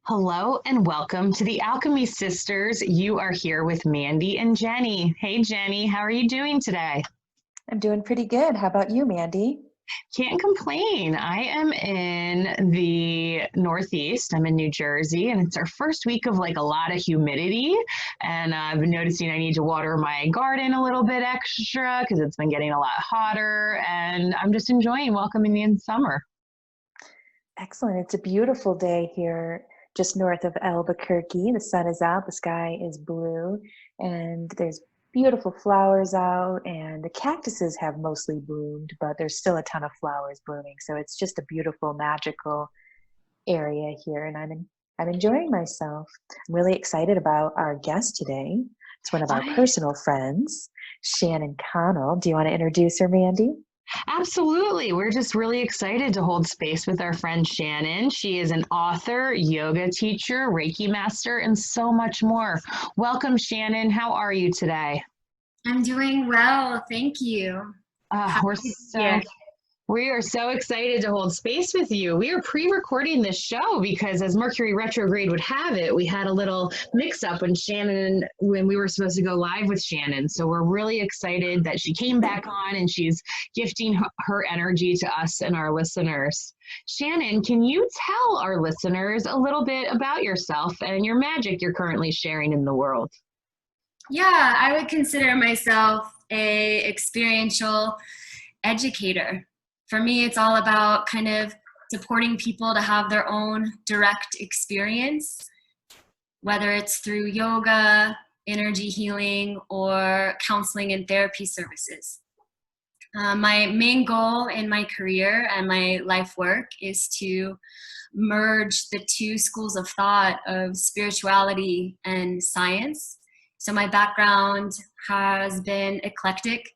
Hello and welcome to the Alchemy Sisters. You are here with Mandee and Jennie. Hey, Jennie, how are you doing today? I'm doing pretty good. How about you, Mandee? Can't complain. I am in the Northeast. I'm in New Jersey, and it's our first week of like a lot of humidity. And I've been noticing I need to water my garden a little bit extra because it's been getting a lot hotter. And I'm just enjoying welcoming in summer. Excellent. It's a beautiful day here just north of Albuquerque. The sun is out, the sky is blue, and there's beautiful flowers out, and the cactuses have mostly bloomed, but there's still a ton of flowers blooming. So it's just a beautiful, magical area here, and I'm enjoying myself. I'm really excited about our guest today. It's one of our I personal friends, Shannon Connell. Do you want to introduce her, Mandee? Absolutely. We're just really excited to hold space with our friend Shannon. She is an author, yoga teacher, Reiki master, and so much more. Welcome, Shannon. How are you today? I'm doing well, thank you. Uh, Happy we're to be here. so we are so excited to hold space with you. We are pre-recording this show because as Mercury retrograde would have it, we had a little mix-up when we were supposed to go live with Shannon. So we're really excited that she came back on and she's gifting her energy to us and our listeners. Shannon, can you tell our listeners a little bit about yourself and your magic you're currently sharing in the world? Yeah, I would consider myself a experiential educator. For me, it's all about kind of supporting people to have their own direct experience, whether it's through yoga, energy healing, or counseling and therapy services. My main goal in my career and my life work is to merge the two schools of thought of spirituality and science. So my background has been eclectic.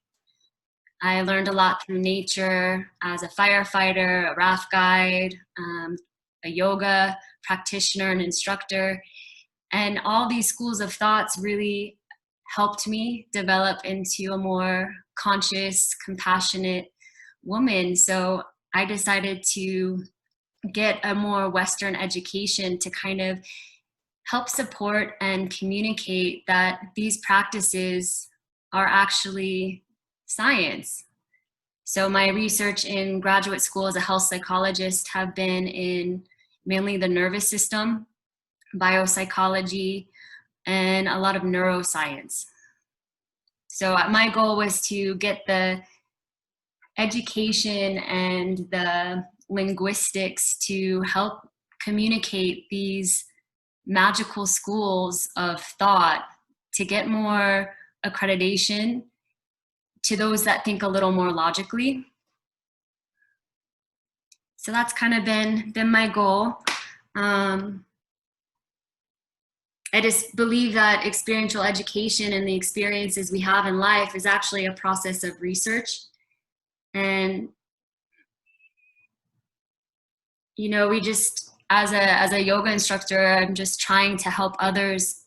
I learned a lot through nature as a firefighter, a raft guide, a yoga practitioner and instructor. And all these schools of thoughts really helped me develop into a more conscious, compassionate woman. So I decided to get a more Western education to kind of help support and communicate that these practices are actually science. So my research in graduate school as a health psychologist have been in mainly the nervous system, biopsychology, and a lot of neuroscience. So my goal was to get the education and the linguistics to help communicate these magical schools of thought to get more accreditation to those that think a little more logically. So that's kind of been my goal. I just believe that experiential education and the experiences we have in life is actually a process of research. And, you know, we just, as a yoga instructor, I'm just trying to help others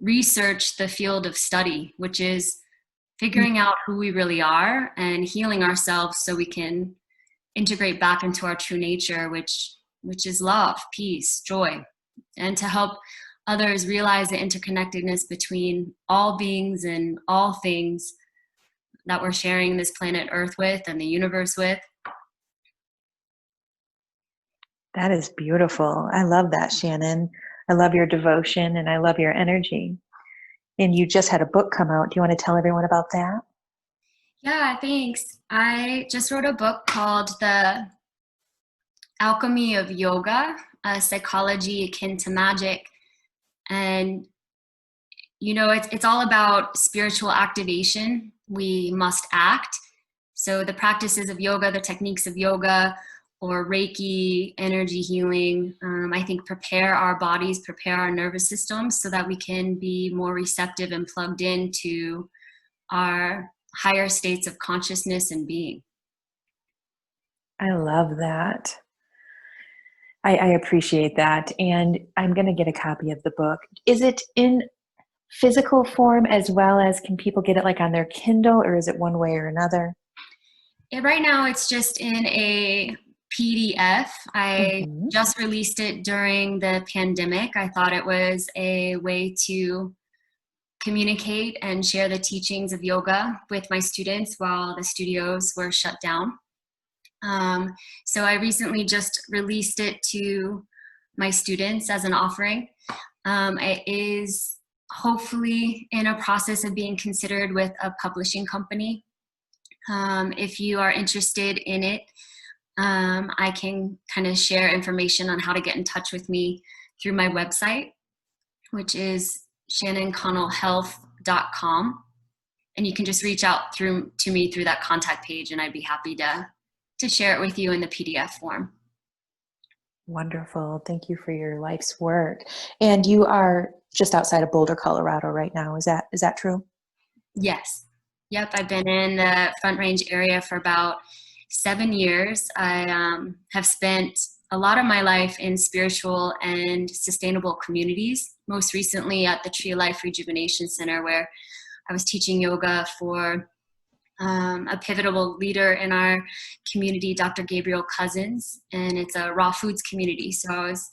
research the field of study, which is figuring out who we really are and healing ourselves so we can integrate back into our true nature, which is love, peace, joy, and to help others realize the interconnectedness between all beings and all things that we're sharing this planet Earth with and the universe with. That is beautiful. I love that, Shannon. I love your devotion and I love your energy. And you just had a book come out. Do you want to tell everyone about that? Yeah, thanks. I just wrote a book called The Alchemy of Yoga, a psychology akin to magic. And, you know, it's all about spiritual activation. We must act. So the practices of yoga, the techniques of yoga, or Reiki, energy healing, I think prepare our bodies, prepare our nervous systems so that we can be more receptive and plugged into our higher states of consciousness and being. I love that. I appreciate that. And I'm going to get a copy of the book. Is it in physical form as well as can people get it like on their Kindle, or is it one way or another? Right now it's just in a PDF. I Mhm. just released it during the pandemic. I thought it was a way to communicate and share the teachings of yoga with my students while the studios were shut down. So I recently just released it to my students as an offering. It is hopefully in a process of being considered with a publishing company. If you are interested in it, I can kind of share information on how to get in touch with me through my website, which is shannonconnellhealth.com. And you can just reach out to me through that contact page, and I'd be happy to share it with you in the PDF form. Wonderful. Thank you for your life's work. And you are just outside of Boulder, Colorado right now. Is that true? Yes. Yep. I've been in the Front Range area for about 7 years. I have spent a lot of my life in spiritual and sustainable communities, most recently at the Tree of Life Rejuvenation Center, where I was teaching yoga for a pivotal leader in our community, Dr. Gabriel Cousins, and it's a raw foods community. So I was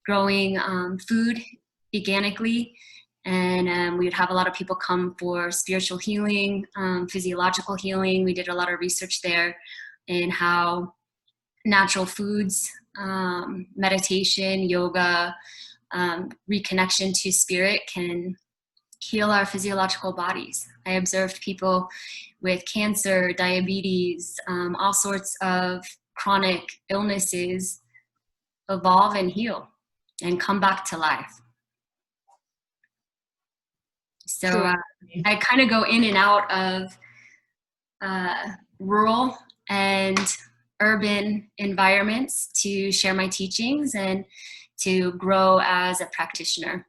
growing food organically, and we would have a lot of people come for spiritual healing, physiological healing. We did a lot of research there in how natural foods, meditation, yoga, reconnection to spirit can heal our physiological bodies. I observed people with cancer, diabetes, all sorts of chronic illnesses evolve and heal and come back to life. So I kind of go in and out of rural and urban environments to share my teachings and to grow as a practitioner.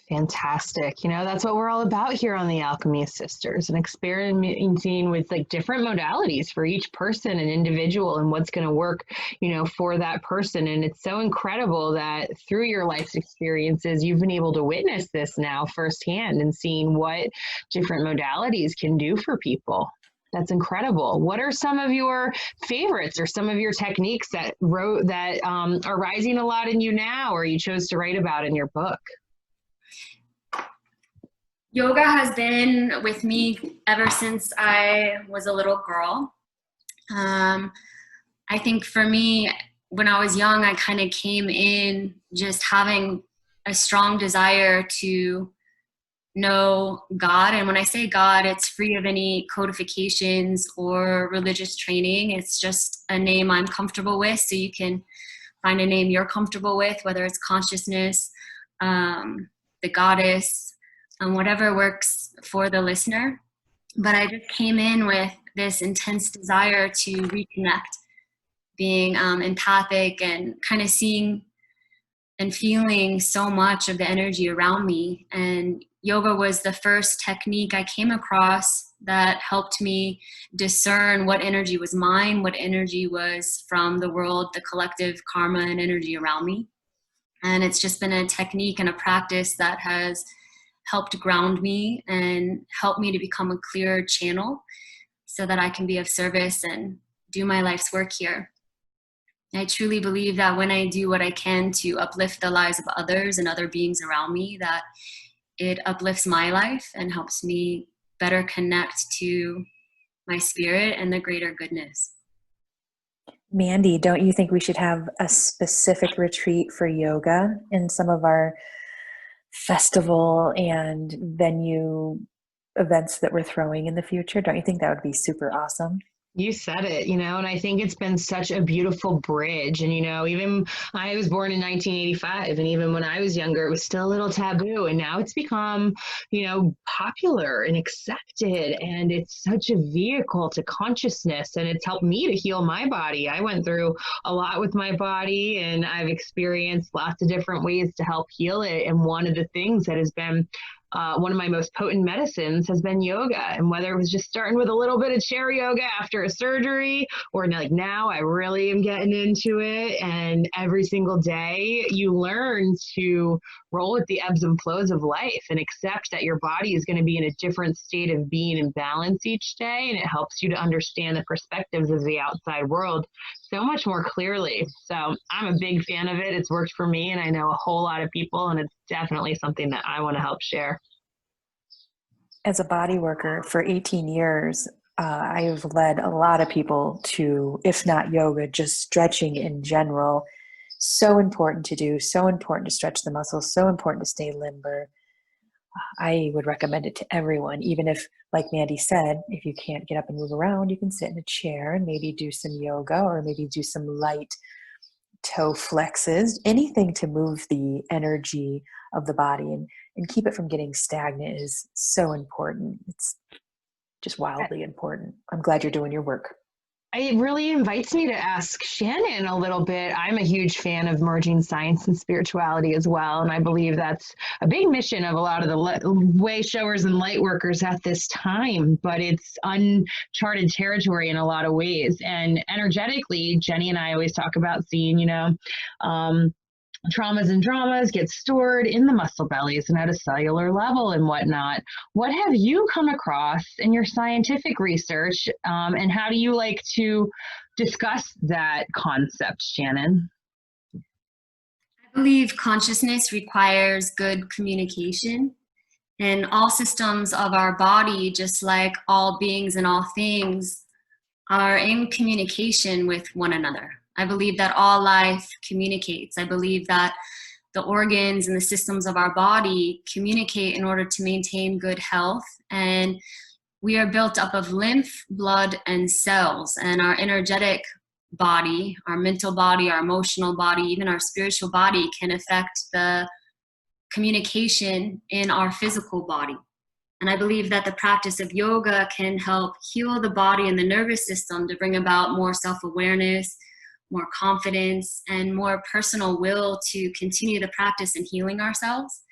Fantastic. You know, that's what we're all about here on the Alchemy Sisters, and experimenting with like different modalities for each person and individual and what's going to work, you know, for that person. And it's so incredible that through your life's experiences, you've been able to witness this now firsthand and seeing what different modalities can do for people. That's incredible. What are some of your favorites or some of your techniques that are rising a lot in you now, or you chose to write about in your book? Yoga has been with me ever since I was a little girl. I think for me, when I was young, I kind of came in just having a strong desire to know God. And when I say God, it's free of any codifications or religious training. It's just a name I'm comfortable with. So you can find a name you're comfortable with, whether it's consciousness, the goddess, whatever works for the listener. But I just came in with this intense desire to reconnect, being empathic and kind of seeing and feeling so much of the energy around me. And yoga was the first technique I came across that helped me discern what energy was mine, what energy was from the world, the collective karma and energy around me. And it's just been a technique and a practice that has helped ground me and helped me to become a clearer channel so that I can be of service and do my life's work here. I truly believe that when I do what I can to uplift the lives of others and other beings around me, that it uplifts my life and helps me better connect to my spirit and the greater goodness. Mandee, don't you think we should have a specific retreat for yoga in some of our festival and venue events that we're throwing in the future? Don't you think that would be super awesome? You said it, you know, and I think it's been such a beautiful bridge. And, you know, even I was born in 1985, and even when I was younger, it was still a little taboo. And now it's become, you know, popular and accepted. And it's such a vehicle to consciousness. And it's helped me to heal my body. I went through a lot with my body, and I've experienced lots of different ways to help heal it. And one of the things that has been one of my most potent medicines has been yoga. And whether it was just starting with a little bit of chair yoga after a surgery, or like now I really am getting into it. And every single day you learn to roll with the ebbs and flows of life and accept that your body is going to be in a different state of being and balance each day. And it helps you to understand the perspectives of the outside world so much more clearly. So I'm a big fan of it. It's worked for me, and I know a whole lot of people, and it's definitely something that I want to help share. As a body worker for 18 years, I've led a lot of people to, if not yoga, just stretching in general. So important to do, so important to stretch the muscles, so important to stay limber. I would recommend it to everyone, even if, like Mandee said, if you can't get up and move around, you can sit in a chair and maybe do some yoga, or maybe do some light toe flexes, anything to move the energy of the body and keep it from getting stagnant is so important. It's just wildly important. I'm glad you're doing your work. It really invites me to ask Shannon a little bit. I'm a huge fan of merging science and spirituality as well. And I believe that's a big mission of a lot of the Wayshowers and light workers at this time, but it's uncharted territory in a lot of ways. And energetically, Jennie and I always talk about seeing, traumas and dramas get stored in the muscle bellies and at a cellular level and whatnot. What have you come across in your scientific research, and how do you like to discuss that concept, Shannon? I believe consciousness requires good communication, and all systems of our body, just like all beings and all things, are in communication with one another. I believe that all life communicates. I believe that the organs and the systems of our body communicate in order to maintain good health. And we are built up of lymph, blood, and cells. And our energetic body, our mental body, our emotional body, even our spiritual body can affect the communication in our physical body. And I believe that the practice of yoga can help heal the body and the nervous system to bring about more self-awareness, more confidence, and more personal will to continue the practice in healing ourselves.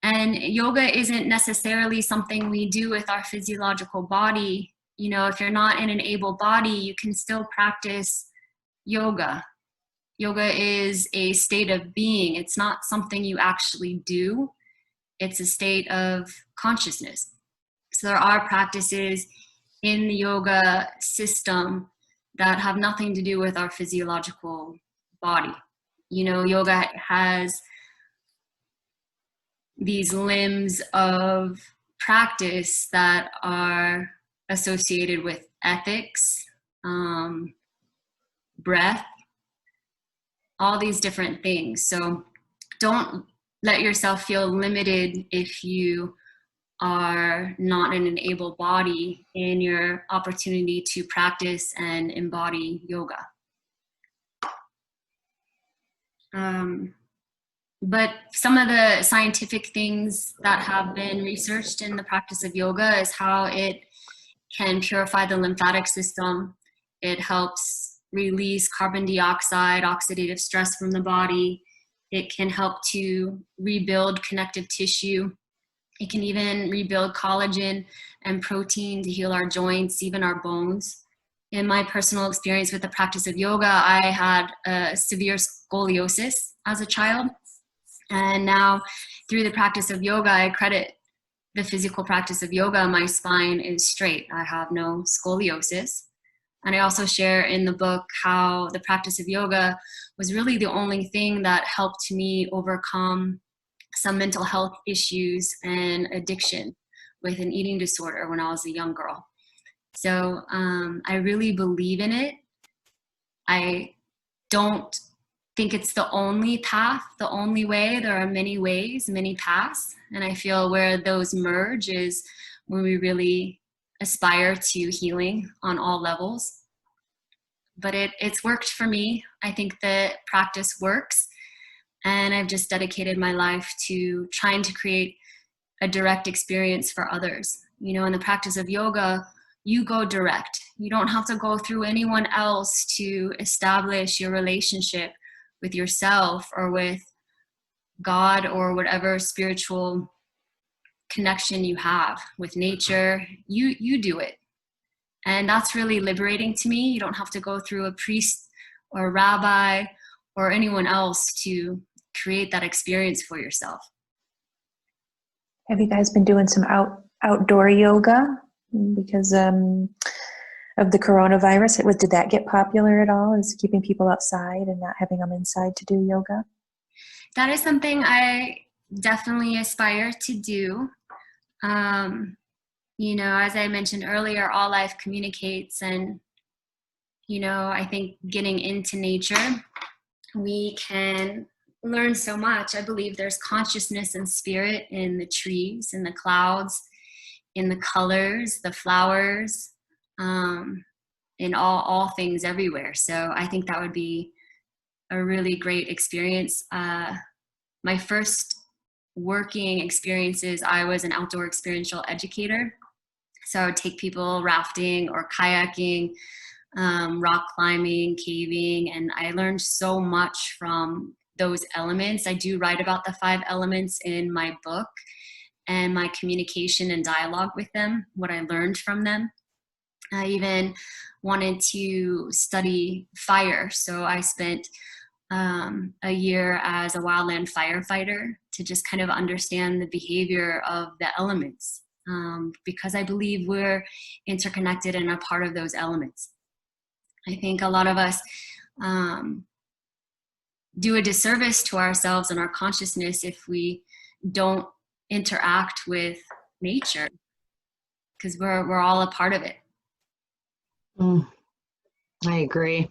And yoga isn't necessarily something we do with our physiological body. If you're not in an able body, you can still practice yoga. Yoga is a state of being. It's not something you actually do. It's a state of consciousness. So there are practices in the yoga system that have nothing to do with our physiological body. Yoga has these limbs of practice that are associated with ethics, breath, all these different things. So don't let yourself feel limited if you are not in an able body in your opportunity to practice and embody yoga. But some of the scientific things that have been researched in the practice of yoga is how it can purify the lymphatic system. It helps release carbon dioxide, oxidative stress from the body. It can help to rebuild connective tissue. It can even rebuild collagen and protein to heal our joints, even our bones. In my personal experience with the practice of yoga, I had a severe scoliosis as a child. And now through the practice of yoga, I credit the physical practice of yoga. My spine is straight. I have no scoliosis. And I also share in the book how the practice of yoga was really the only thing that helped me overcome some mental health issues and addiction with an eating disorder when I was a young girl. So I really believe in it. I don't think it's the only path, the only way. There are many ways, many paths. And I feel where those merge is when we really aspire to healing on all levels. But it's worked for me. I think the practice works. And I've just dedicated my life to trying to create a direct experience for others. In the practice of yoga, you go direct. You don't have to go through anyone else to establish your relationship with yourself or with God or whatever spiritual connection you have with nature, you do it. And that's really liberating to me. You don't have to go through a priest or a rabbi or anyone else to create that experience for yourself. Have you guys been doing some outdoor yoga because of the coronavirus? Did that get popular at all? Is keeping people outside and not having them inside to do yoga? That is something I definitely aspire to do. You know, as I mentioned earlier, all life communicates, and, you know, I think getting into nature, we can learn so much. I believe there's consciousness and spirit in the trees, in the clouds, in the colors, the flowers, in all things everywhere. So I think that would be a really great experience. My first working experiences, I was an outdoor experiential educator. So I would take people rafting or kayaking, rock climbing, caving, and I learned so much from those elements. I do write about the 5 elements in my book and my communication and dialogue with them, what I learned from them. I even wanted to study fire, so I spent a year as a wildland firefighter to just kind of understand the behavior of the elements, because I believe we're interconnected and a part of those elements. I think a lot of us do a disservice to ourselves and our consciousness if we don't interact with nature, because we're all a part of it. I agree.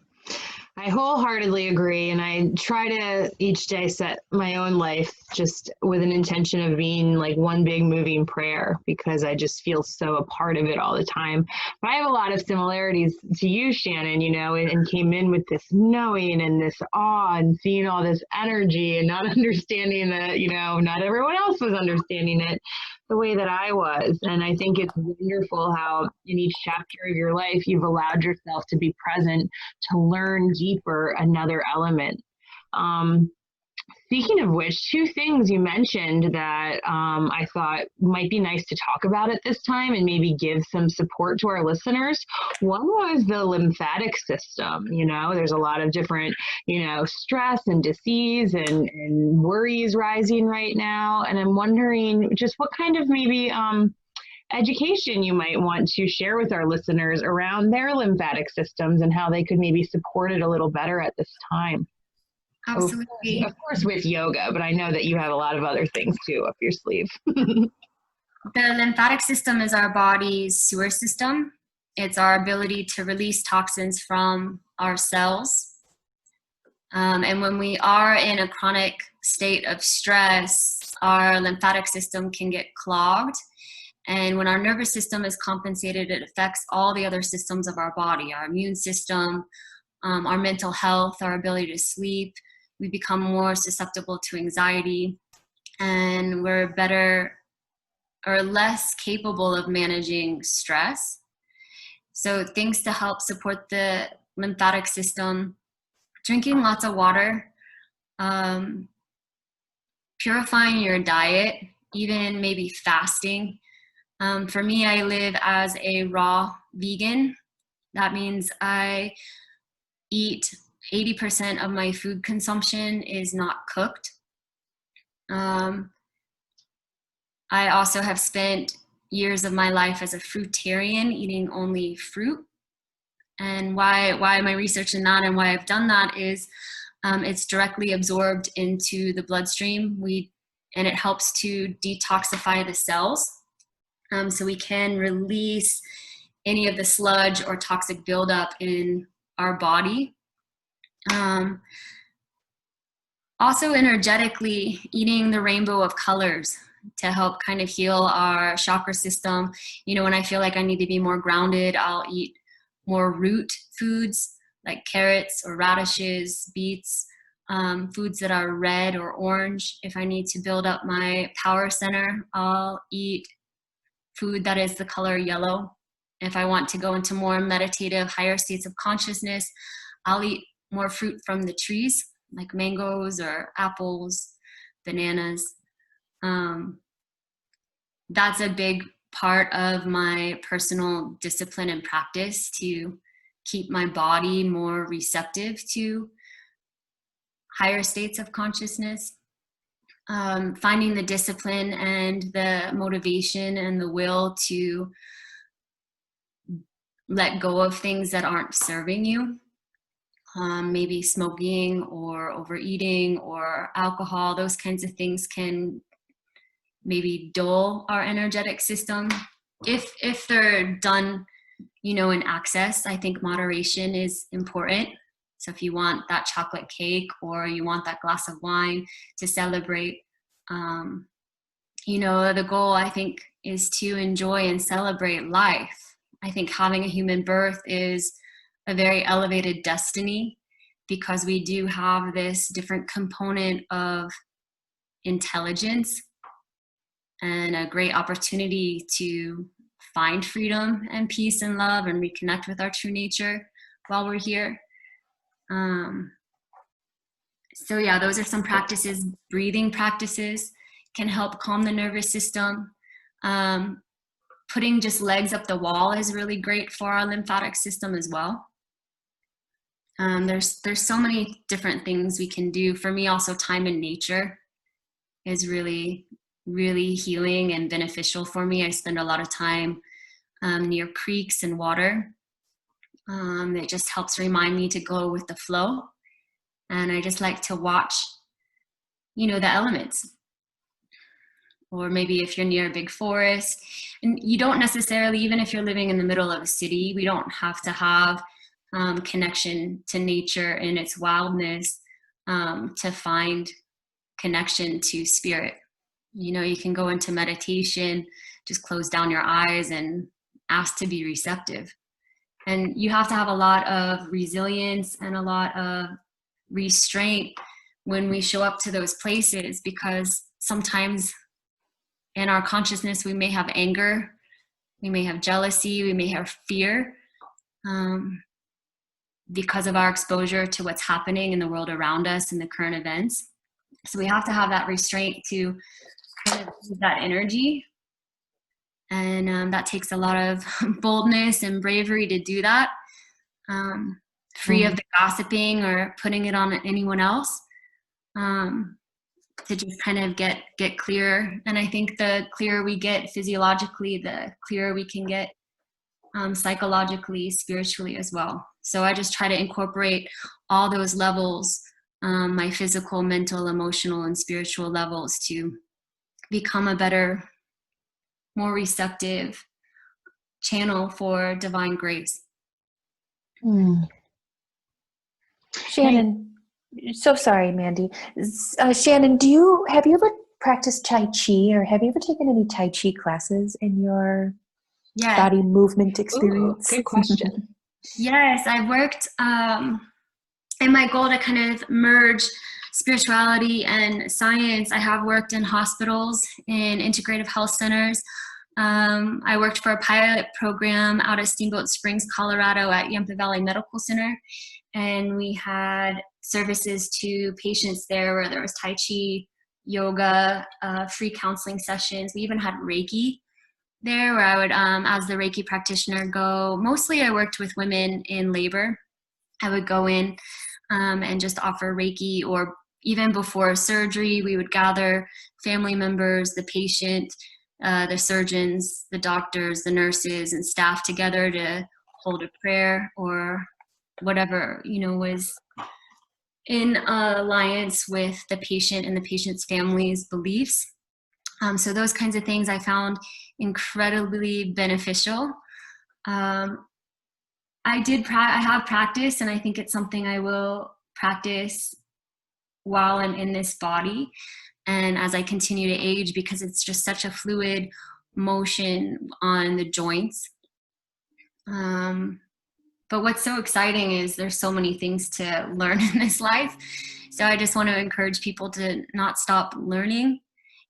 I wholeheartedly agree. And I try to each day set my own life just with an intention of being like one big moving prayer, because I just feel so a part of it all the time. But I have a lot of similarities to you, Shannon, you know, and came in with this knowing and this awe and seeing all this energy and not understanding that, you know, not everyone else was understanding it the way that I was. And I think it's wonderful how in each chapter of your life, you've allowed yourself to be present, to learn deeper another element. Speaking of which, 2 things you mentioned that I thought might be nice to talk about at this time and maybe give some support to our listeners. One was the lymphatic system. You know, there's a lot of different, you know, stress and disease and worries rising right now. And I'm wondering just what kind of maybe education you might want to share with our listeners around their lymphatic systems and how they could maybe support it a little better at this time. Absolutely. Of course with yoga, but I know that you have a lot of other things too up your sleeve. The lymphatic system is our body's sewer system. It's our ability to release toxins from our cells. And when we are in a chronic state of stress, our lymphatic system can get clogged. And when our nervous system is compensated, it affects all the other systems of our body, our immune system, our mental health, our ability to sleep. We become more susceptible to anxiety, and we're better or less capable of managing stress. So things to help support the lymphatic system: drinking lots of water, purifying your diet, even maybe fasting. For me, I live as a raw vegan. That means I eat 80% of my food consumption is not cooked. I also have spent years of my life as a fruitarian, eating only fruit. And why am I researching that and why I've done that is it's directly absorbed into the bloodstream. And it helps to detoxify the cells. So we can release any of the sludge or toxic buildup in our body. Also energetically, eating the rainbow of colors to help kind of heal our chakra system. You know, when I feel like I need to be more grounded, I'll eat more root foods like carrots or radishes, beets, foods that are red or orange. If I need to build up my power center, I'll eat food that is the color yellow. If I want to go into more meditative, higher states of consciousness, I'll eat more fruit from the trees, like mangoes or apples, bananas. that's a big part of my personal discipline and practice, to keep my body more receptive to higher states of consciousness. Finding the discipline and the motivation and the will to let go of things that aren't serving you. Maybe smoking or overeating or alcohol, those kinds of things can maybe dull our energetic system. If they're done, in excess, I think moderation is important. So if you want that chocolate cake or you want that glass of wine to celebrate, the goal, I think, is to enjoy and celebrate life. I think having a human birth is a very elevated destiny, because we do have this different component of intelligence and a great opportunity to find freedom and peace and love and reconnect with our true nature while we're here. So yeah, those are some practices. Breathing practices can help calm the nervous system. Putting just legs up the wall is really great for our lymphatic system as well. There's so many different things we can do. For me, also, time in nature is really, really healing and beneficial for me. I spend a lot of time near creeks and water. It just helps remind me to go with the flow. And I just like to watch, the elements. Or maybe if you're near a big forest, and you don't necessarily, even if you're living in the middle of a city, we don't have to have connection to nature and its wildness to find connection to spirit. You can go into meditation, just close down your eyes and ask to be receptive. And you have to have a lot of resilience and a lot of restraint when we show up to those places, because sometimes in our consciousness we may have anger, we may have jealousy, we may have fear, because of our exposure to what's happening in the world around us and the current events. So we have to have that restraint to kind of use that energy. And that takes a lot of boldness and bravery to do that, free of the gossiping or putting it on anyone else, to just kind of get clearer. And I think the clearer we get physiologically, the clearer we can get psychologically, spiritually as well. So I just try to incorporate all those levels, my physical, mental, emotional, and spiritual levels, to become a better, more receptive channel for divine grace. Shannon, so sorry, Mandee. Shannon, have you ever practiced Tai Chi, or have you ever taken any Tai Chi classes in your body movement experience? Ooh, good question. Yes, I've worked in my goal to kind of merge spirituality and science. I have worked in hospitals, in integrative health centers. I worked for a pilot program out of Steamboat Springs, Colorado at Yampa Valley Medical Center. And we had services to patients there where there was Tai Chi, yoga, free counseling sessions. We even had Reiki there, where I would, as the Reiki practitioner, go. Mostly I worked with women in labor. I would go in and just offer Reiki, or even before surgery, we would gather family members, the patient, the surgeons, the doctors, the nurses, and staff together to hold a prayer or whatever, was in alliance with the patient and the patient's family's beliefs. So those kinds of things I found incredibly beneficial. I have practiced, and I think it's something I will practice while I'm in this body and as I continue to age, because it's just such a fluid motion on the joints. But what's so exciting is there's so many things to learn in this life. So I just want to encourage people to not stop learning.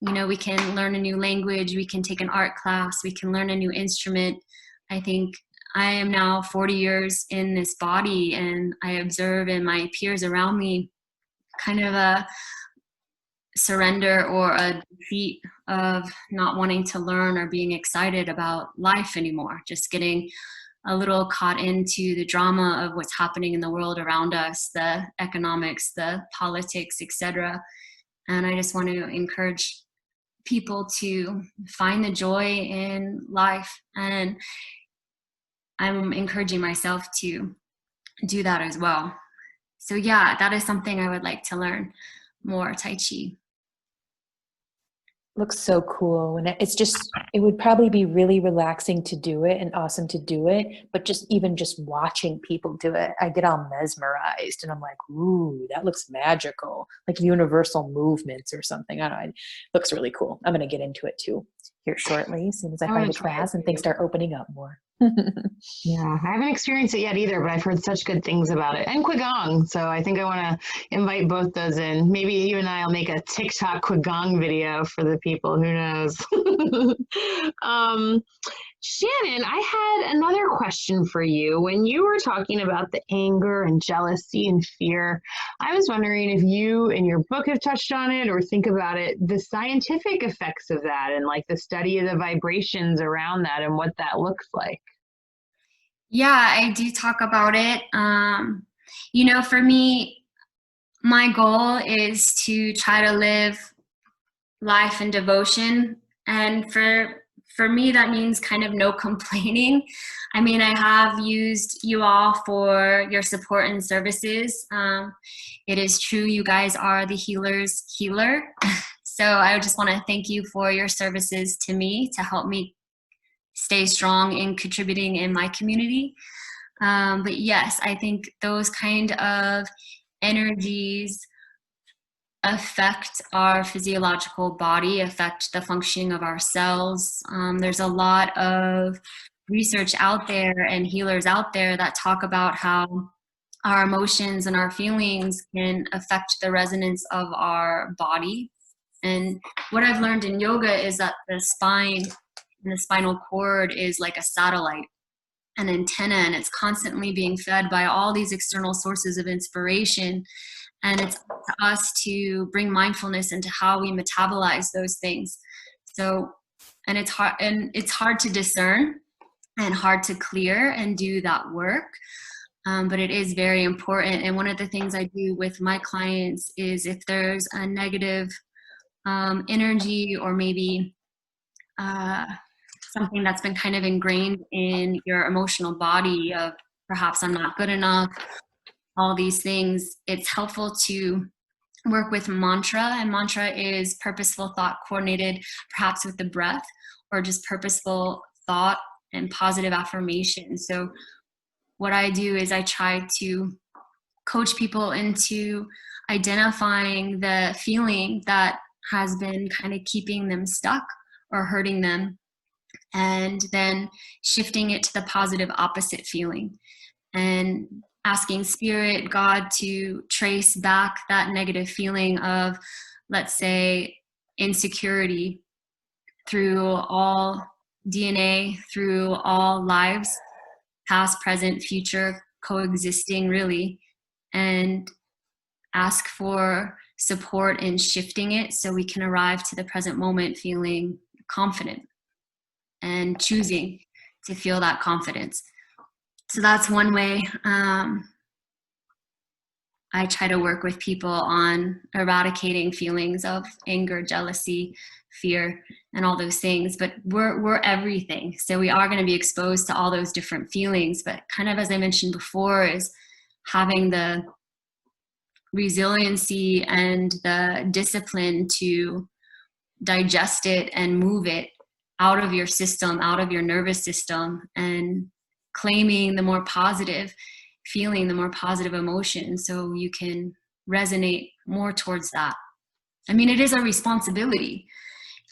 We can learn a new language, we can take an art class, we can learn a new instrument. I think I am now 40 years in this body, and I observe in my peers around me kind of surrender or a defeat of not wanting to learn or being excited about life anymore, just getting a little caught into the drama of what's happening in the world around us, the economics, the politics, etc. And I just want to encourage people to find the joy in life, and I'm encouraging myself to do that as well. So yeah, that is something I would like to learn more, Tai Chi. Looks so cool. And it's just, it would probably be really relaxing to do it and awesome to do it. But just even just watching people do it, I get all mesmerized and I'm like, ooh, that looks magical, like universal movements or something. I don't know. It looks really cool. I'm going to get into it too here shortly, as soon as I find a class and things start opening up more. Yeah, I haven't experienced it yet either, but I've heard such good things about it. And Qigong, so I think I want to invite both those in. Maybe you and I will make a TikTok Qigong video for the people. Who knows? Shannon, I had another question for you. When you were talking about the anger and jealousy and fear, I was wondering if you in your book have touched on it or think about it, the scientific effects of that and like the study of the vibrations around that and what that looks like. Yeah, I do talk about it. You know, for me, my goal is to try to live life in devotion. And for me, that means kind of no complaining. I mean, I have used you all for your support and services. It is true, you guys are the healer's healer. So I just want to thank you for your services to me to help me stay strong in contributing in my community. But yes, I think those kind of energies affect our physiological body, affect the functioning of our cells. There's a lot of research out there and healers out there that talk about how our emotions and our feelings can affect the resonance of our body. And what I've learned in yoga is that the spine and the spinal cord is like a satellite, an antenna, and it's constantly being fed by all these external sources of inspiration. And it's up to us to bring mindfulness into how we metabolize those things. So, and it's hard to discern and hard to clear and do that work. But it is very important. And one of the things I do with my clients is if there's a negative energy or maybe something that's been kind of ingrained in your emotional body of perhaps I'm not good enough, all these things, it's helpful to work with mantra. And mantra is purposeful thought coordinated perhaps with the breath or just purposeful thought and positive affirmation. So what I do is I try to coach people into identifying the feeling that has been kind of keeping them stuck or hurting them, and then shifting it to the positive opposite feeling and asking spirit, God, to trace back that negative feeling of, let's say, insecurity through all DNA, through all lives, past, present, future, coexisting really, and ask for support in shifting it so we can arrive to the present moment feeling confident and choosing to feel that confidence. So that's one way I try to work with people on eradicating feelings of anger, jealousy, fear, and all those things. But we're everything. So we are going to be exposed to all those different feelings. But kind of as I mentioned before, is having the resiliency and the discipline to digest it and move it out of your system, out of your nervous system, and claiming the more positive feeling, the more positive emotion, so you can resonate more towards that. I mean, it is a responsibility.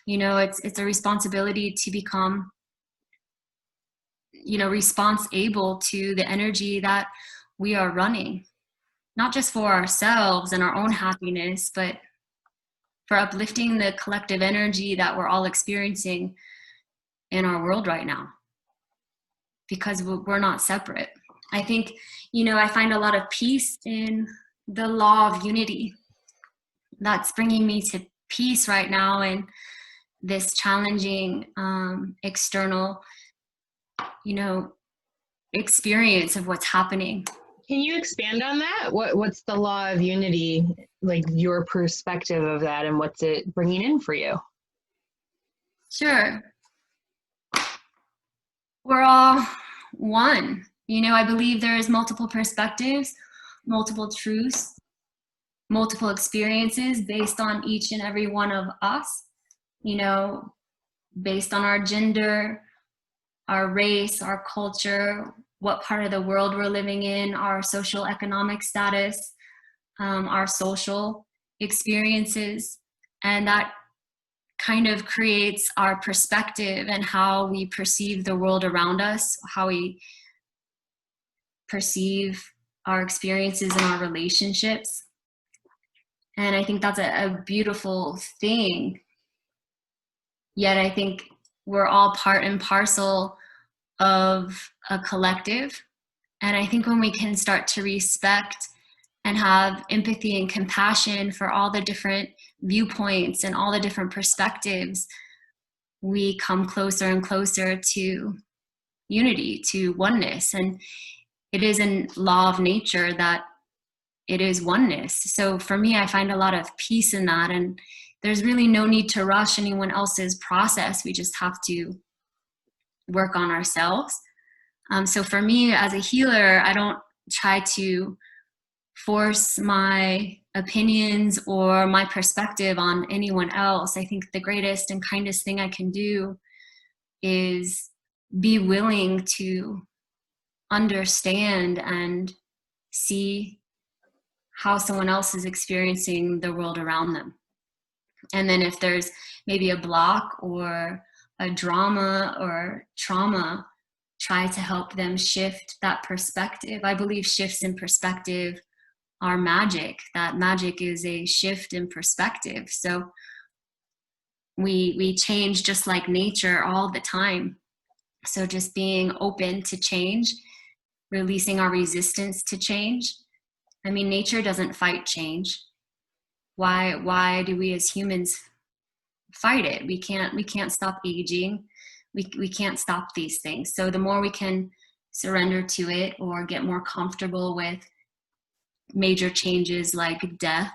You know, it's a responsibility to become, you know, responsible to the energy that we are running, not just for ourselves and our own happiness, but for uplifting the collective energy that we're all experiencing in our world right now, because we're not separate. I think, you know, I find a lot of peace in the law of unity. that's bringing me to peace right now in this challenging external, experience of what's happening. Can you expand on that? What's the law of unity, like your perspective of that, and what's it bringing in for you? Sure. We're all one. I believe there is multiple perspectives, multiple truths, multiple experiences based on each and every one of us, based on our gender, our race, our culture, what part of the world we're living in, our social economic status, our social experiences. And that kind of creates our perspective and how we perceive the world around us, how we perceive our experiences and our relationships. And I think that's a beautiful thing. Yet I think we're all part and parcel of a collective. And I think when we can start to respect and have empathy and compassion for all the different viewpoints and all the different perspectives, we come closer and closer to unity, to oneness. And it is a law of nature that it is oneness. So for me, I find a lot of peace in that. And there's really no need to rush anyone else's process. We just have to work on ourselves. So for me as a healer, I don't try to force my opinions or my perspective on anyone else. I think the greatest and kindest thing I can do is be willing to understand and see how someone else is experiencing the world around them. And then if there's maybe a block or a drama or trauma, try to help them shift that perspective. I believe shifts in perspective are magic. That magic is a shift in perspective. So we change just like nature all the time. So just being open to change, releasing our resistance to change. I mean, nature doesn't fight change. Why do we as humans fight it? We can't stop aging. We can't stop these things. So the more we can surrender to it or get more comfortable with major changes like death,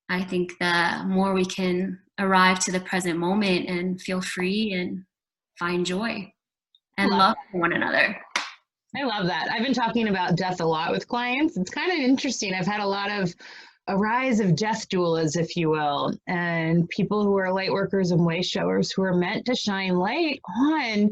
I think the more we can arrive to the present moment and feel free and find joy and love for one another. I love that. I've been talking about death a lot with clients. It's kind of interesting. I've had a rise of death doulas, if you will, and people who are light workers and wayshowers who are meant to shine light on,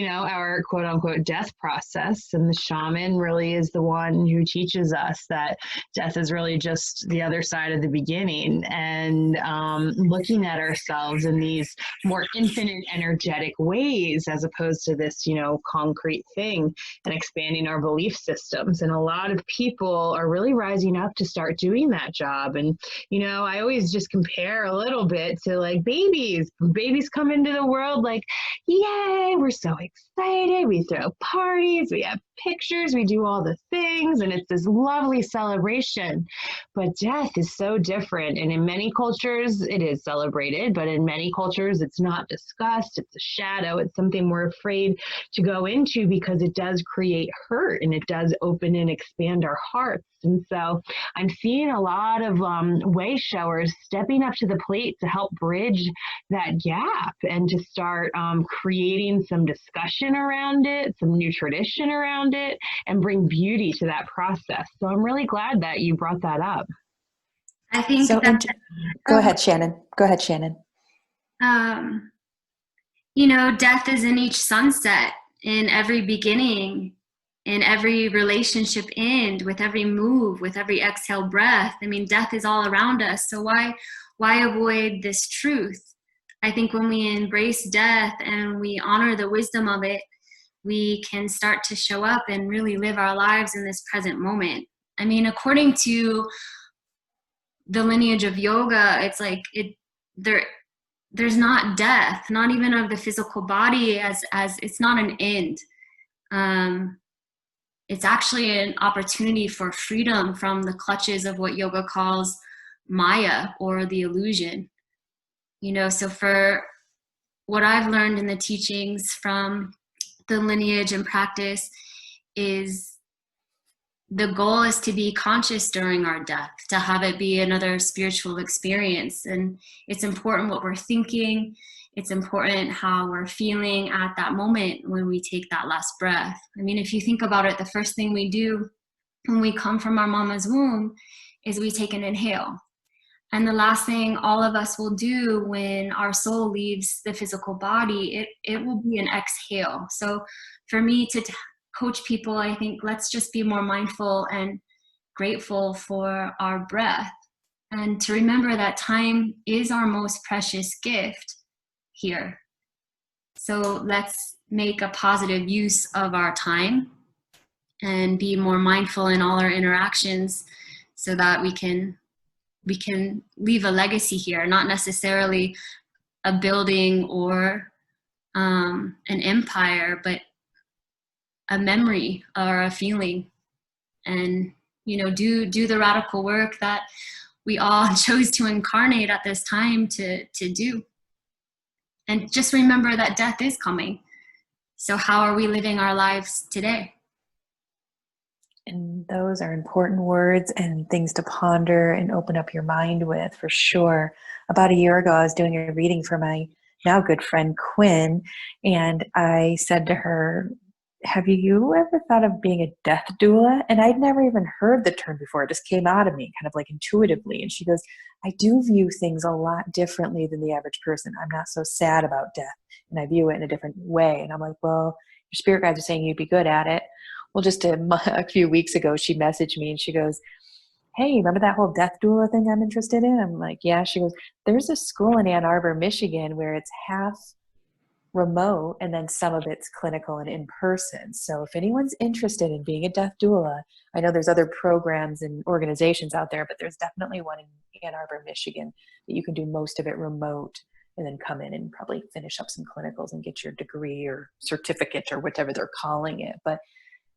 our quote unquote death process. And the shaman really is the one who teaches us that death is really just the other side of the beginning, and looking at ourselves in these more infinite energetic ways as opposed to this, concrete thing, and expanding our belief systems. And a lot of people are really rising up to start doing that job. And I always just compare a little bit to like babies come into the world like, yay, we're so excited, we throw parties, we have pictures, we do all the things, and it's this lovely celebration. But death is so different, and in many cultures it is celebrated, but in many cultures it's not discussed. It's a shadow. It's something we're afraid to go into because it does create hurt, and it does open and expand our hearts. And so I'm seeing a lot of wayshowers stepping up to the plate to help bridge that gap and to start creating some discussion around it, some new tradition around it, and bring beauty to that process. So I'm really glad that you brought that up. I think Go ahead, Shannon. Death is in each sunset, in every beginning, in every relationship end, with every move, with every exhale breath. I mean, death is all around us. So why avoid this truth? I think when we embrace death and we honor the wisdom of it, we can start to show up and really live our lives in this present moment. I mean, according to the lineage of yoga, it's like there's not death, not even of the physical body, as it's not an end. It's actually an opportunity for freedom from the clutches of what yoga calls Maya or the illusion. So for what I've learned in the teachings from the lineage and practice is the goal is to be conscious during our death, to have it be another spiritual experience. And it's important what we're thinking. It's important how we're feeling at that moment when we take that last breath. I mean, if you think about it, the first thing we do when we come from our mama's womb is we take an inhale. And the last thing all of us will do when our soul leaves the physical body, it will be an exhale. So for me to coach people, I think let's just be more mindful and grateful for our breath, and to remember that time is our most precious gift here. So let's make a positive use of our time and be more mindful in all our interactions so that we can leave a legacy here, not necessarily a building or an empire, but a memory or a feeling. And do the radical work that we all chose to incarnate at this time to do. And just remember that death is coming. So how are we living our lives today? And those are important words and things to ponder and open up your mind with, for sure. About a year ago, I was doing a reading for my now good friend Quinn, and I said to her, have you ever thought of being a death doula? And I'd never even heard the term before. It just came out of me kind of like intuitively. And she goes, I do view things a lot differently than the average person. I'm not so sad about death, and I view it in a different way. And I'm like, well, your spirit guides are saying you'd be good at it. Well, just a few weeks ago, she messaged me and she goes, hey, remember that whole death doula thing I'm interested in? I'm like, yeah. She goes, there's a school in Ann Arbor, Michigan, where it's half remote and then some of it's clinical and in person. So if anyone's interested in being a death doula, I know there's other programs and organizations out there, but there's definitely one in Ann Arbor, Michigan, that you can do most of it remote and then come in and probably finish up some clinicals and get your degree or certificate or whatever they're calling it. But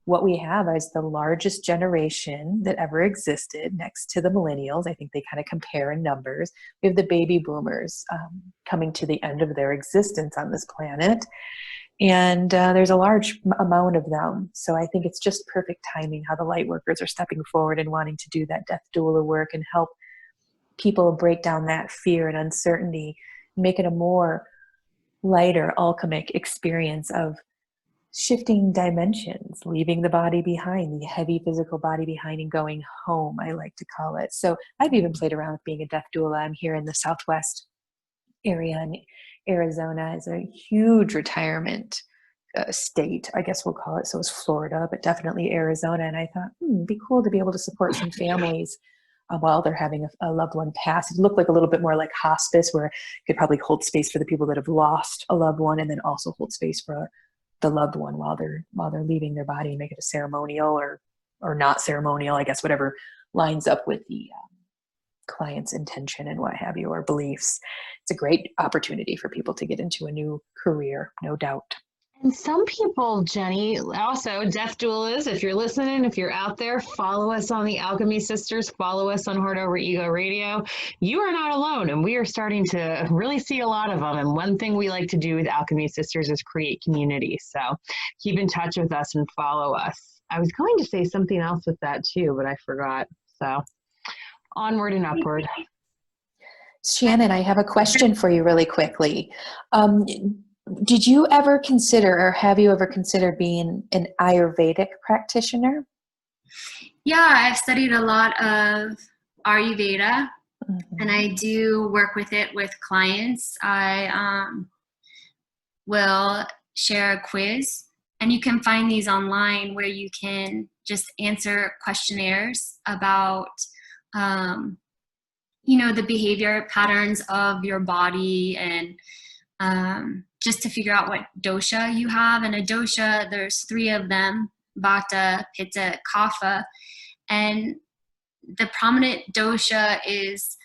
what we have is the largest generation that ever existed next to the millennials. I think they kind of compare in numbers. We have the baby boomers coming to the end of their existence on this planet. And there's a large amount of them. So I think it's just perfect timing how the light workers are stepping forward and wanting to do that death doula work and help people break down that fear and uncertainty, make it a more lighter alchemic experience of shifting dimensions, leaving the body behind, the heavy physical body behind, and going home, I like to call it. So I've even played around with being a death doula. I'm here in the Southwest area, and Arizona is a huge retirement state, I guess we'll call it. So it's Florida, but definitely Arizona. And I thought, it'd be cool to be able to support some families while they're having a loved one pass. It looked like a little bit more like hospice, where you could probably hold space for the people that have lost a loved one, and then also hold space for the loved one while they're leaving their body, and make it a ceremonial or not ceremonial, I guess, whatever lines up with the client's intention and what have you, or beliefs. It's a great opportunity for people to get into a new career, no doubt. And some people, Jennie, also death doulas, if you're listening, if you're out there, follow us on the Alchemy Sisters, follow us on Heart Over Ego Radio. You are not alone, and we are starting to really see a lot of them. And one thing we like to do with Alchemy Sisters is create community. So keep in touch with us and follow us. I was going to say something else with that too, but I forgot. So onward and upward. Shannon, I have a question for you really quickly. Did you ever consider, or have you ever considered being an Ayurvedic practitioner? Yeah, I've studied a lot of Ayurveda, and I do work with it with clients. I will share a quiz, and you can find these online where you can just answer questionnaires about, the behavior patterns of your body, and just to figure out what dosha you have. And a dosha, there's 3 of them: Vata, Pitta, Kapha. And the prominent dosha is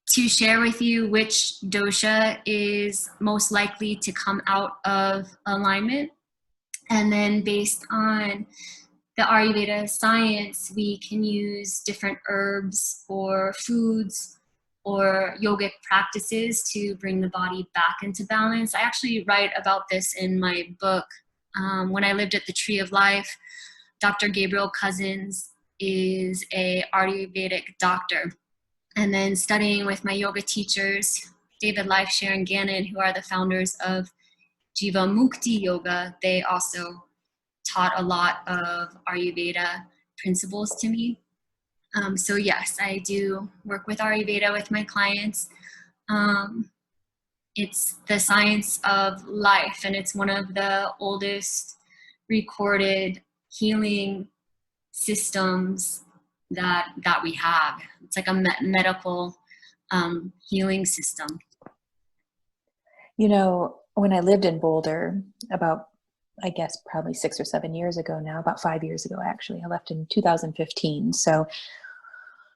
to share with you which dosha is most likely to come out of alignment. And then based on the Ayurveda science, we can use different herbs or foods or yogic practices to bring the body back into balance. I actually write about this in my book. When I lived at the Tree of Life, Dr. Gabriel Cousins is a Ayurvedic doctor. And then studying with my yoga teachers, David Life, Sharon Gannon, who are the founders of Jiva Mukti Yoga, they also taught a lot of Ayurveda principles to me. So yes, I do work with Ayurveda with my clients. It's the science of life, and it's one of the oldest recorded healing systems that we have. It's like a medical healing system. You know, when I lived in Boulder about, I guess, probably 6 or 7 years ago now, about 5 years ago, actually, I left in 2015. So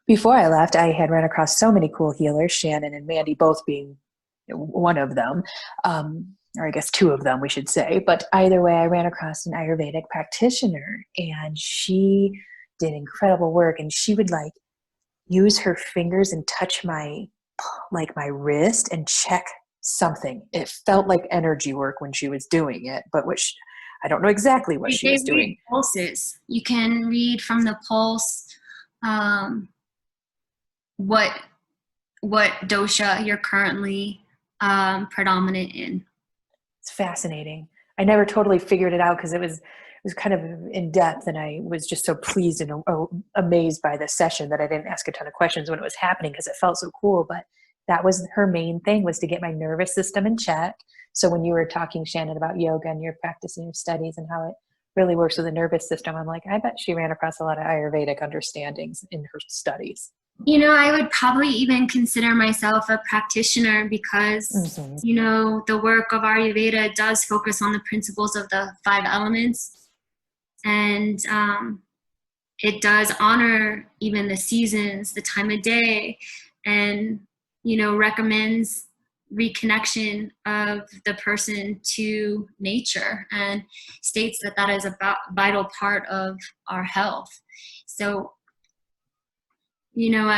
before I left, I had run across so many cool healers, Shannon and Mandee both being one of them, or I guess two of them, we should say. But either way, I ran across an Ayurvedic practitioner, and she did incredible work. And she would like use her fingers and touch my wrist and check something. It felt like energy work when she was doing it, but I don't know exactly what she was doing. Pulses. You can read from the pulse what dosha you're currently predominant in. It's fascinating. I never totally figured it out because it was kind of in depth, and I was just so pleased and amazed by the session that I didn't ask a ton of questions when it was happening because it felt so cool. But that was her main thing, was to get my nervous system in check. So when you were talking, Shannon, about yoga and your practice and your studies and how it really works with the nervous system, I'm like, I bet she ran across a lot of Ayurvedic understandings in her studies. You know, I would probably even consider myself a practitioner because, you know, the work of Ayurveda does focus on the principles of the 5 elements. And it does honor even the seasons, the time of day, and, you know, recommends reconnection of the person to nature and states that that is a vital part of our health. So, you know,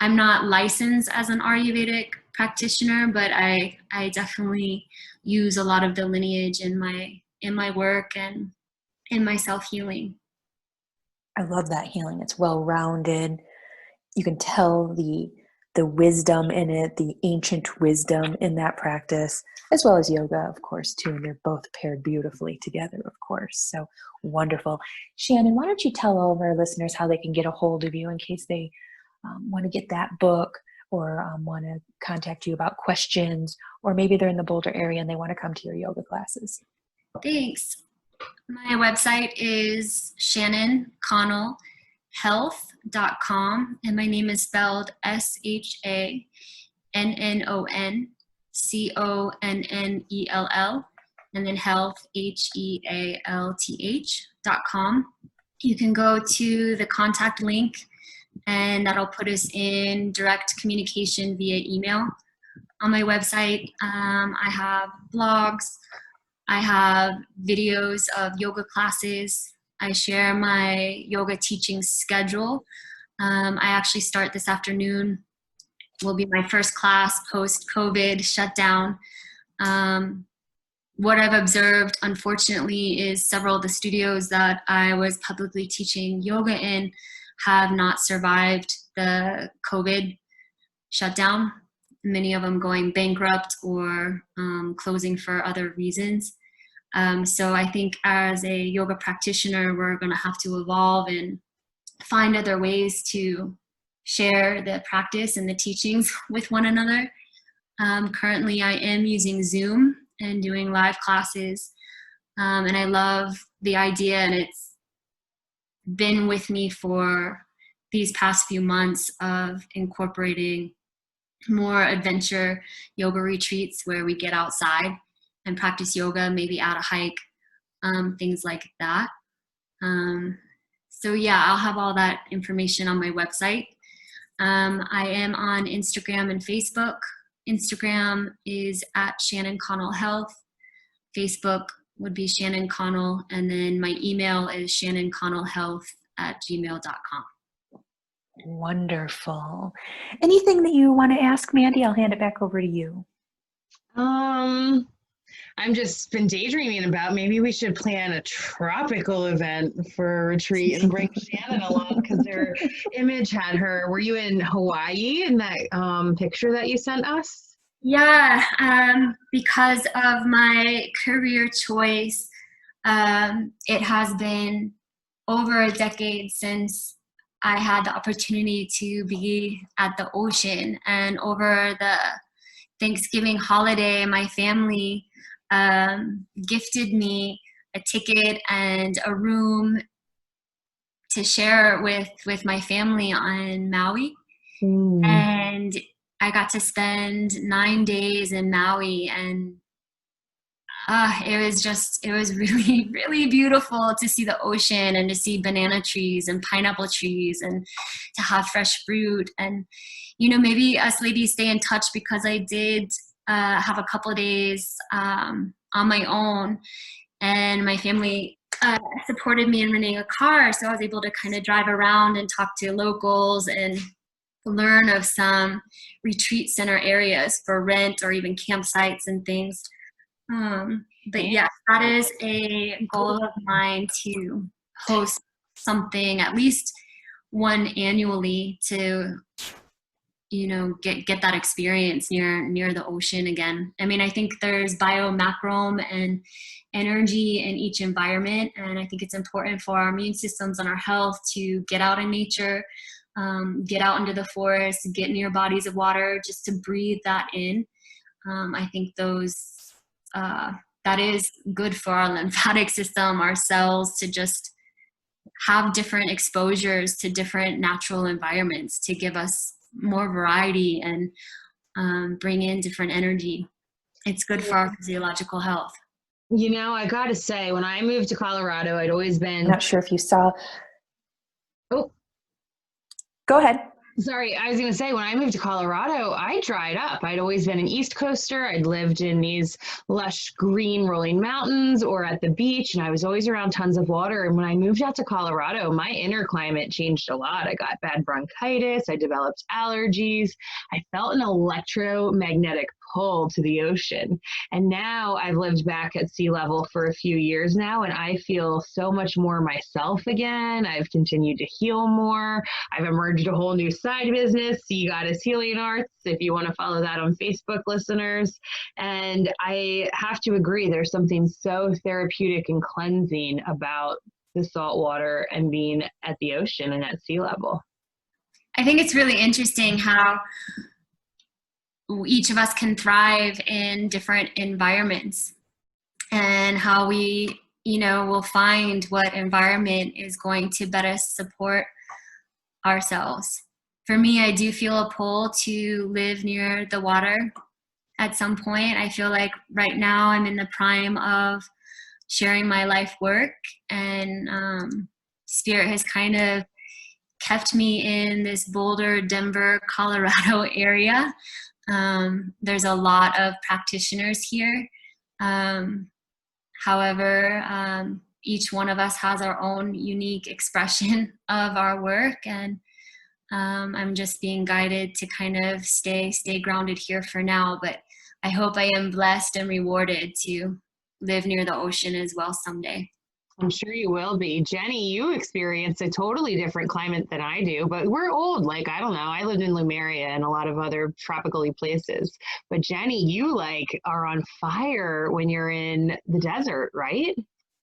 I'm not licensed as an Ayurvedic practitioner, but I definitely use a lot of the lineage in my work and in my self-healing. I love that healing. It's well-rounded. You can tell the wisdom in it, the ancient wisdom in that practice, as well as yoga, of course, too. And they're both paired beautifully together, of course. So wonderful. Shannon, why don't you tell all of our listeners how they can get a hold of you in case they want to get that book or want to contact you about questions, or maybe they're in the Boulder area and they want to come to your yoga classes. Thanks. My website is Shannon Connell health.com, and my name is spelled SHANNONCONNELL, and then health HEALTH.com. You can go to the contact link, and that'll put us in direct communication via email. On my website, I have blogs, I have videos of yoga classes. I share my yoga teaching schedule. I actually start this afternoon. Will be my first class post-COVID shutdown. What I've observed, unfortunately, is several of the studios that I was publicly teaching yoga in have not survived the COVID shutdown. Many of them going bankrupt or closing for other reasons. So I think as a yoga practitioner, we're going to have to evolve and find other ways to share the practice and the teachings with one another. Currently, I am using Zoom and doing live classes, and I love the idea, and it's been with me for these past few months of incorporating more adventure yoga retreats where we get outside and practice yoga, maybe at a hike, things like that. So yeah, I'll have all that information on my website. I am on Instagram and Facebook. Instagram is at Shannon Connell Health. Facebook would be Shannon Connell. And then my email is shannonconnellhealth@gmail.com. Wonderful. Anything that you want to ask, Mandee? I'll hand it back over to you. I'm just been daydreaming about maybe we should plan a tropical event for a retreat and bring Shannon along because their image had her. Were you in Hawaii in that picture that you sent us? Yeah, because of my career choice, it has been over a decade since I had the opportunity to be at the ocean. And over the Thanksgiving holiday, my family gifted me a ticket and a room to share with my family on Maui. And I got to spend 9 days in Maui, and it was really, really beautiful to see the ocean and to see banana trees and pineapple trees and to have fresh fruit. And, maybe us ladies stay in touch because I did have a couple of days on my own, and my family supported me in renting a car. So I was able to kind of drive around and talk to locals and learn of some retreat center areas for rent or even campsites and things. But yeah, that is a goal of mine to host something at least one annually to, get that experience near the ocean again. I mean, I think there's biomacrome and energy in each environment, and I think it's important for our immune systems and our health to get out in nature, get out into the forest, get near bodies of water, just to breathe that in. I think that is good for our lymphatic system, our cells, to just have different exposures to different natural environments to give us more variety and bring in different energy. It's good for our physiological health. I got to say, when I moved to Colorado, I'd always been... I'm not sure if you saw... Oh. Go ahead. Sorry, I was going to say, when I moved to Colorado, I dried up. I'd always been an East Coaster. I'd lived in these lush green rolling mountains or at the beach, and I was always around tons of water. And when I moved out to Colorado, my inner climate changed a lot. I got bad bronchitis. I developed allergies. I felt an electromagnetic pull to the ocean. And now I've lived back at sea level for a few years now, and I feel so much more myself again. I've continued to heal more. I've emerged a whole new side business, Sea Goddess Healing Arts, if you want to follow that on Facebook, listeners. And I have to agree, there's something so therapeutic and cleansing about the salt water and being at the ocean and at sea level. I think it's really interesting how each of us can thrive in different environments, and how we, will find what environment is going to better support ourselves. For me, I do feel a pull to live near the water at some point. I feel like right now I'm in the prime of sharing my life work, and Spirit has kind of kept me in this Boulder, Denver, Colorado area. There's a lot of practitioners here. However, each one of us has our own unique expression of our work, and I'm just being guided to kind of stay grounded here for now. But I hope I am blessed and rewarded to live near the ocean as well someday. I'm sure you will be. Jennie, you experience a totally different climate than I do, but we're old. Like, I don't know. I lived in Lumeria and a lot of other tropically places. But Jennie, you are on fire when you're in the desert, right?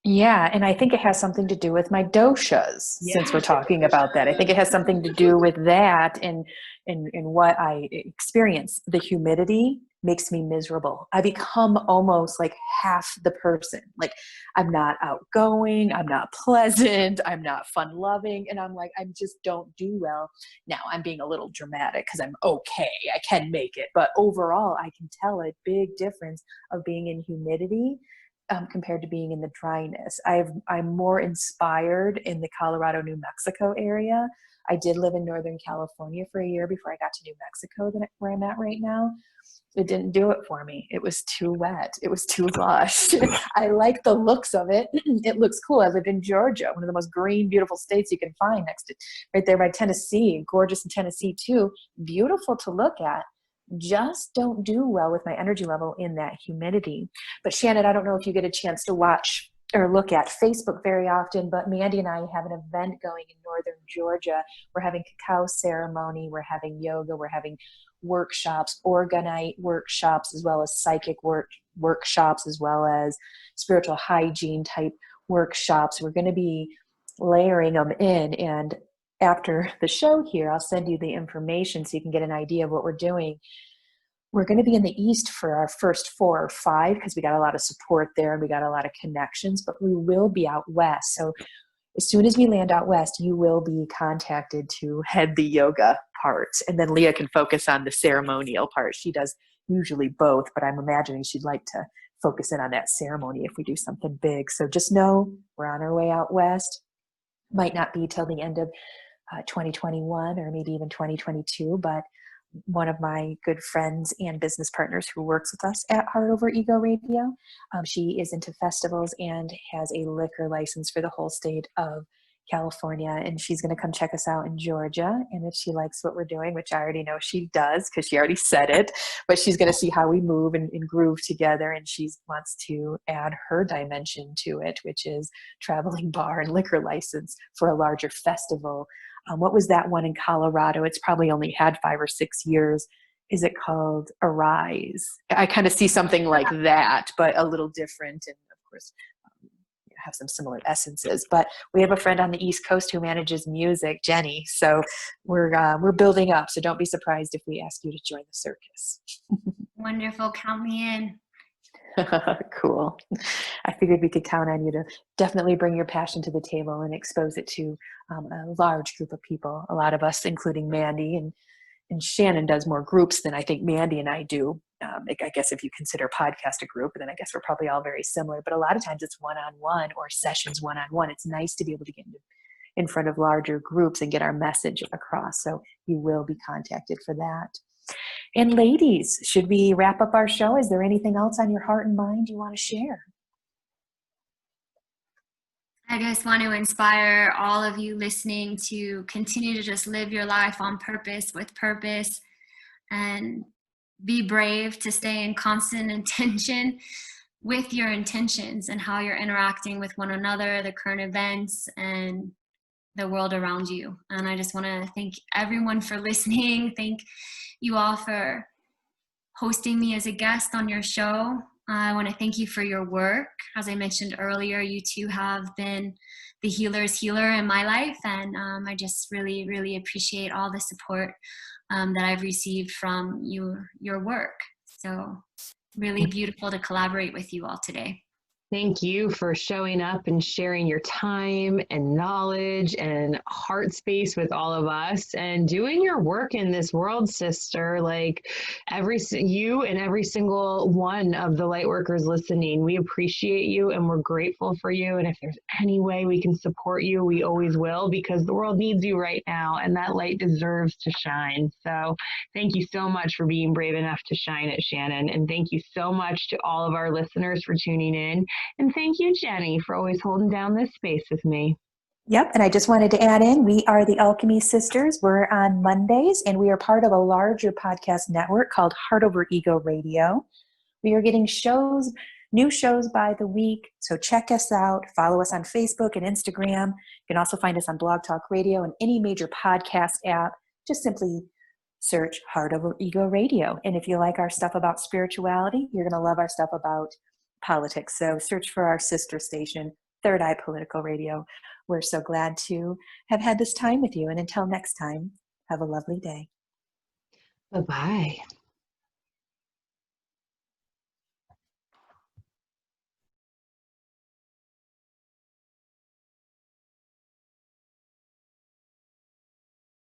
Yeah, and I think it has something to do with my doshas, since we're talking about that. I think it has something to do with that and what I experience. The humidity makes me miserable. I become almost like half the person. Like, I'm not outgoing, I'm not pleasant, I'm not fun-loving, and I'm like, I just don't do well. Now, I'm being a little dramatic because I'm okay, I can make it, but overall, I can tell a big difference of being in humidity compared to being in the dryness. I'm more inspired in the Colorado, New Mexico area. I did live in Northern California for a year before I got to New Mexico, where I'm at right now. It didn't do it for me. It was too wet. It was too lush. I like the looks of it. It looks cool. I lived in Georgia, one of the most green, beautiful states you can find, next to right there by Tennessee. Gorgeous in Tennessee too. Beautiful to look at. Just don't do well with my energy level in that humidity. But Shannon, I don't know if you get a chance to watch or look at Facebook very often, but Mandee and I have an event going in Northern Georgia. We're having cacao ceremony. We're having yoga. We're having workshops, organite workshops, as well as psychic workshops, as well as spiritual hygiene type workshops. We're going to be layering them in. And after the show here, I'll send you the information so you can get an idea of what we're doing. We're going to be in the East for our first 4 or 5 because we got a lot of support there and we got a lot of connections, but we will be out West. So as soon as we land out West, you will be contacted to head the yoga part. And then Leah can focus on the ceremonial part. She does usually both, but I'm imagining she'd like to focus in on that ceremony if we do something big. So just know we're on our way out West. Might not be till the end of 2021 or maybe even 2022, but one of my good friends and business partners who works with us at Heart Over Ego Radio, she is into festivals and has a liquor license for the whole state of California, and she's going to come check us out in Georgia. And if she likes what we're doing, which I already know she does because she already said it, but she's going to see how we move and groove together, and she wants to add her dimension to it, which is traveling bar and liquor license for a larger festival. What was that one in Colorado? It's probably only had 5 or 6 years. Is it called Arise? I kind of see something like that, but a little different, and of course have some similar essences. But we have a friend on the East Coast who manages music, Jennie. So we're building up. So don't be surprised if we ask you to join the circus. Wonderful. Count me in. Cool. I figured we could count on you to definitely bring your passion to the table and expose it to a large group of people. A lot of us, including Mandee, and Shannon does more groups than I think Mandee and I do. I guess if you consider podcast a group, then I guess we're probably all very similar. But a lot of times it's one-on-one or sessions one-on-one. It's nice to be able to get in front of larger groups and get our message across. So you will be contacted for that. And ladies, should we wrap up our show? Is there anything else on your heart and mind you want to share? I just want to inspire all of you listening to continue to just live your life on purpose, with purpose, and be brave to stay in constant intention with your intentions and how you're interacting with one another, the current events, and the world around you. And I just want to thank everyone for listening. Thank you all for hosting me as a guest on your show. I want to thank you for your work. As I mentioned earlier, you two have been the healer's healer in my life, and I just really, really appreciate all the support that I've received from your work. So really beautiful to collaborate with you all today. Thank you for showing up and sharing your time and knowledge and heart space with all of us and doing your work in this world, sister. Like you and every single one of the light workers listening, we appreciate you and we're grateful for you. And if there's any way we can support you, we always will, because the world needs you right now and that light deserves to shine. So thank you so much for being brave enough to shine it, Shannon. And thank you so much to all of our listeners for tuning in. And thank you, Jennie, for always holding down this space with me. Yep, and I just wanted to add in, we are the Alchemy Sisters. We're on Mondays, and we are part of a larger podcast network called Heart Over Ego Radio. We are getting new shows by the week, so check us out. Follow us on Facebook and Instagram. You can also find us on Blog Talk Radio and any major podcast app. Just simply search Heart Over Ego Radio. And if you like our stuff about spirituality, you're going to love our stuff about politics. So search for our sister station, Third Eye Political Radio. We're so glad to have had this time with you. And until next time, have a lovely day. Bye-bye.